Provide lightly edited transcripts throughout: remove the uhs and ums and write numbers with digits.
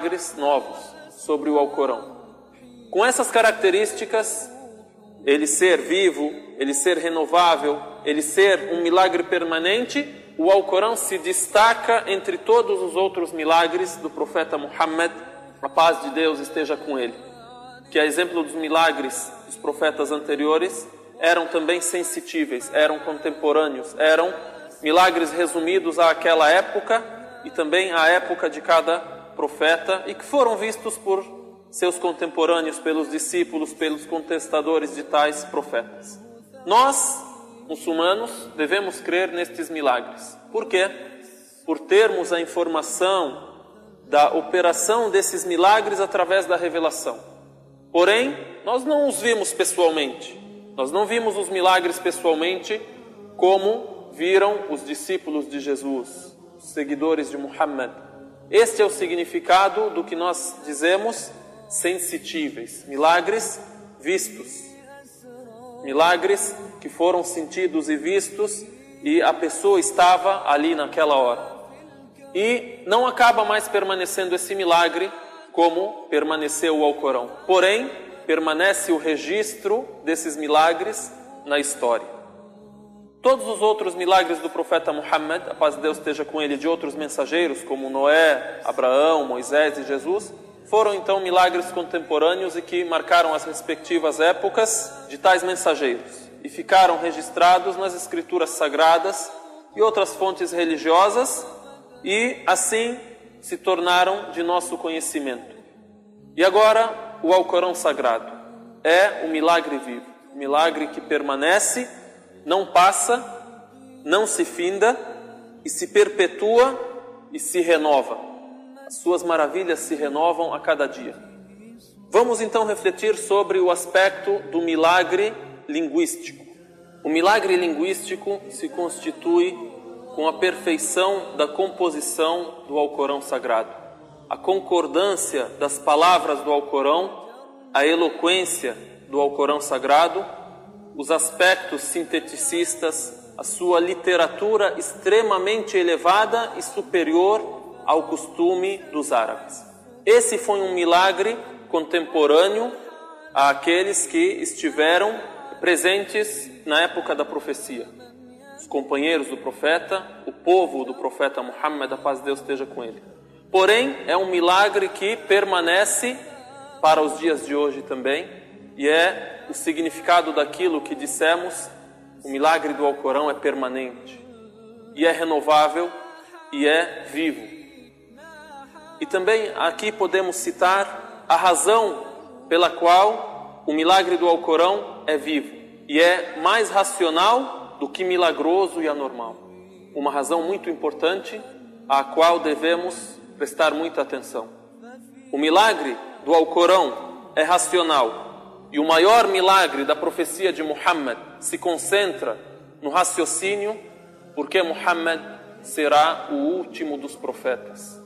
milagres novos sobre o Alcorão. Com essas características, ele ser vivo, ele ser renovável, ele ser um milagre permanente, o Alcorão se destaca entre todos os outros milagres do profeta Muhammad, a paz de Deus esteja com ele. Que a exemplo dos milagres dos profetas anteriores, eram também sensitíveis, eram contemporâneos, eram milagres resumidos àquela época e também à época de cada profeta e que foram vistos por seus contemporâneos, pelos discípulos, pelos contestadores de tais profetas. Nós, muçulmanos, devemos crer nestes milagres. Por quê? Por termos a informação da operação desses milagres através da revelação. Porém, nós não os vimos pessoalmente. Nós não vimos os milagres pessoalmente como viram os discípulos de Jesus, os seguidores de Muhammad. Este é o significado do que nós dizemos sensitíveis, milagres vistos. Milagres que foram sentidos e vistos e a pessoa estava ali naquela hora. E não acaba mais permanecendo esse milagre como permaneceu o Alcorão. Porém, permanece o registro desses milagres na história. Todos os outros milagres do profeta Muhammad, a paz de Deus esteja com ele, de outros mensageiros como Noé, Abraão, Moisés e Jesus, foram então milagres contemporâneos e que marcaram as respectivas épocas de tais mensageiros e ficaram registrados nas escrituras sagradas e outras fontes religiosas e assim se tornaram de nosso conhecimento. E agora o Alcorão Sagrado é o milagre vivo, o milagre que permanece, não passa, não se finda e se perpetua e se renova. As suas maravilhas se renovam a cada dia. Vamos então refletir sobre o aspecto do milagre linguístico. O milagre linguístico se constitui com a perfeição da composição do Alcorão Sagrado. A concordância das palavras do Alcorão, a eloquência do Alcorão Sagrado, os aspectos sinteticistas, a sua literatura extremamente elevada e superior ao costume dos árabes. Esse foi um milagre contemporâneo àqueles que estiveram presentes na época da profecia. Os companheiros do profeta, o povo do profeta Muhammad, a paz de Deus esteja com ele. Porém, é um milagre que permanece para os dias de hoje também, e é o significado daquilo que dissemos, o milagre do Alcorão é permanente, e é renovável, e é vivo. E também aqui podemos citar a razão pela qual o milagre do Alcorão é vivo, e é mais racional do que milagroso e anormal. Uma razão muito importante, à qual devemos prestar muita atenção. O milagre do Alcorão é racional e o maior milagre da profecia de Muhammad se concentra no raciocínio, porque Muhammad será o último dos profetas.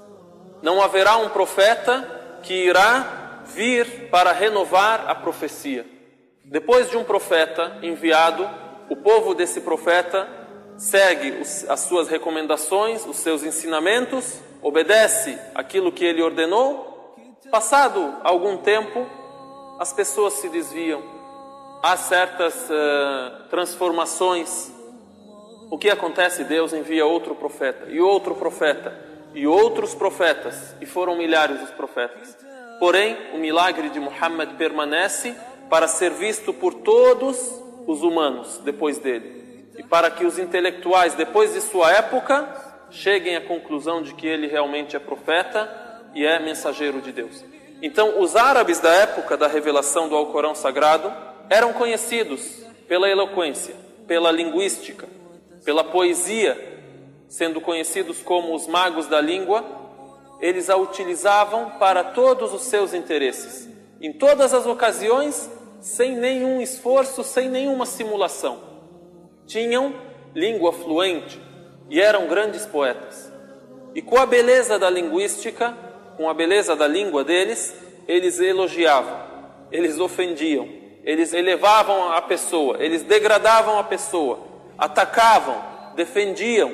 Não haverá um profeta que irá vir para renovar a profecia. Depois de um profeta enviado, o povo desse profeta segue as suas recomendações, os seus ensinamentos, obedece aquilo que ele ordenou. Passado algum tempo, as pessoas se desviam. Há certas transformações. O que acontece? Deus envia outro profeta, e outro profeta, e outros profetas, e foram milhares os profetas. Porém, o milagre de Muhammad permanece para ser visto por todos os humanos depois dele, e para que os intelectuais, depois de sua época, cheguem à conclusão de que ele realmente é profeta e é mensageiro de Deus. Então, os árabes da época da revelação do Alcorão Sagrado eram conhecidos pela eloquência, pela linguística, pela poesia, sendo conhecidos como os magos da língua. Eles a utilizavam para todos os seus interesses, em todas as ocasiões, sem nenhum esforço, sem nenhuma simulação. Tinham língua fluente e eram grandes poetas. E com a beleza da linguística, com a beleza da língua deles, eles elogiavam, eles ofendiam, eles elevavam a pessoa, eles degradavam a pessoa, atacavam, defendiam,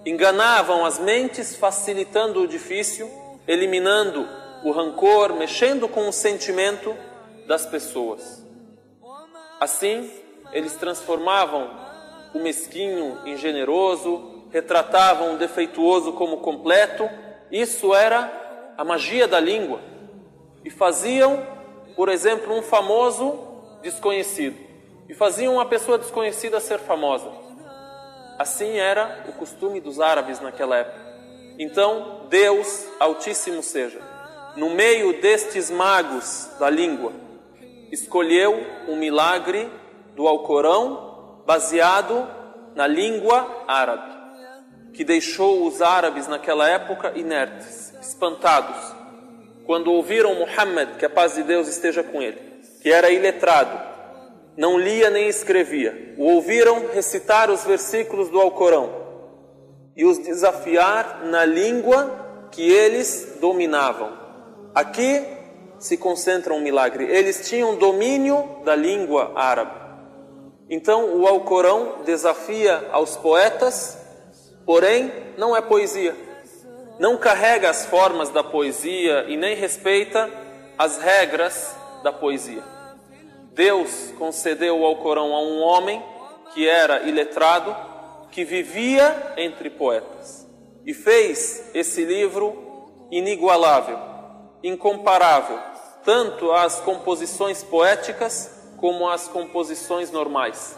enganavam as mentes, facilitando o difícil, eliminando o rancor, mexendo com o sentimento das pessoas. Assim, eles transformavam o mesquinho em generoso, retratavam o defeituoso como completo. Isso era a magia da língua. E faziam, por exemplo, um famoso desconhecido. E faziam uma pessoa desconhecida ser famosa. Assim era o costume dos árabes naquela época. Então, Deus Altíssimo seja, no meio destes magos da língua, escolheu um milagre do Alcorão baseado na língua árabe, que deixou os árabes naquela época inertes, espantados, quando ouviram Muhammad, que a paz de Deus esteja com ele, que era iletrado, não lia nem escrevia, o ouviram recitar os versículos do Alcorão e os desafiar na língua que eles dominavam. Aqui se concentra um milagre. Eles tinham domínio da língua árabe. Então o Alcorão desafia aos poetas, porém não é poesia. Não carrega as formas da poesia e nem respeita as regras da poesia. Deus concedeu o Alcorão a um homem que era iletrado, que vivia entre poetas, e fez esse livro inigualável, incomparável, tanto às composições poéticas como às composições normais,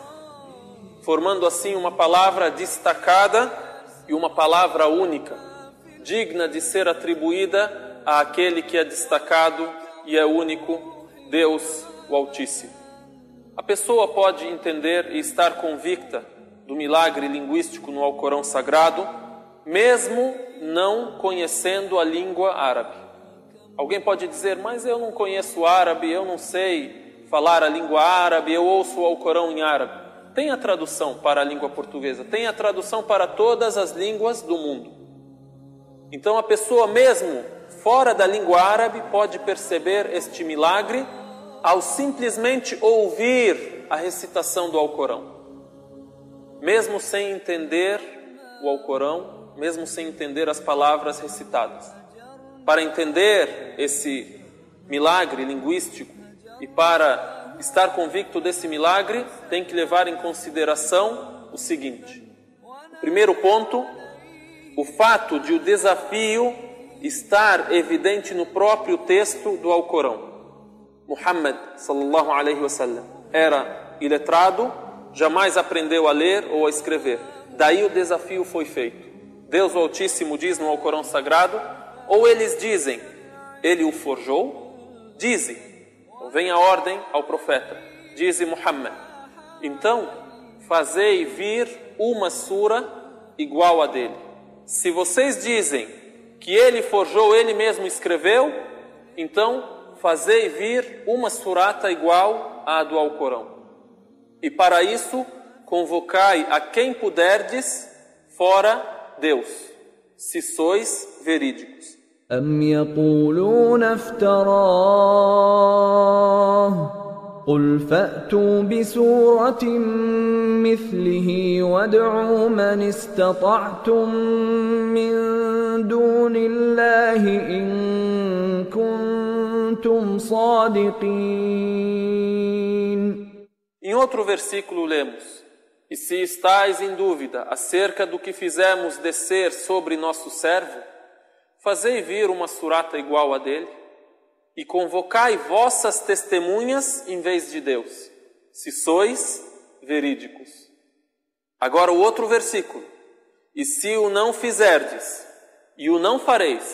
formando assim uma palavra destacada e uma palavra única, digna de ser atribuída àquele que é destacado e é único, Deus o Altíssimo. A pessoa pode entender e estar convicta do milagre linguístico no Alcorão Sagrado, mesmo não conhecendo a língua árabe. Alguém pode dizer, mas eu não conheço árabe, eu não sei falar a língua árabe, eu ouço o Alcorão em árabe. Tem a tradução para a língua portuguesa, tem a tradução para todas as línguas do mundo. Então a pessoa mesmo fora da língua árabe pode perceber este milagre ao simplesmente ouvir a recitação do Alcorão. Mesmo sem entender o Alcorão, mesmo sem entender as palavras recitadas. Para entender esse milagre linguístico e para estar convicto desse milagre, tem que levar em consideração o seguinte. O primeiro ponto, o fato de o desafio estar evidente no próprio texto do Alcorão. Muhammad, sallallahu alaihi wasallam, era iletrado, jamais aprendeu a ler ou a escrever. Daí o desafio foi feito. Deus o Altíssimo diz no Alcorão Sagrado, ou eles dizem, ele o forjou, dizem, então vem a ordem ao profeta, diz Muhammad, então fazei vir uma sura igual a dele. Se vocês dizem que ele forjou, ele mesmo escreveu, então fazei vir uma surata igual à do Alcorão. E para isso, convocai a quem puderdes, fora Deus, se sois verídicos. أم يقولون افتراه قل فأتوا بسورة مثله وادعوا من استطعتم من دون الله إن كنتم صادقين. Em outro versículo lemos: E se estáis em dúvida acerca do que fizemos descer sobre nosso servo, fazei vir uma surata igual a dele, e convocai vossas testemunhas em vez de Deus, se sois verídicos. Agora o outro versículo: E se o não fizerdes, e o não fareis,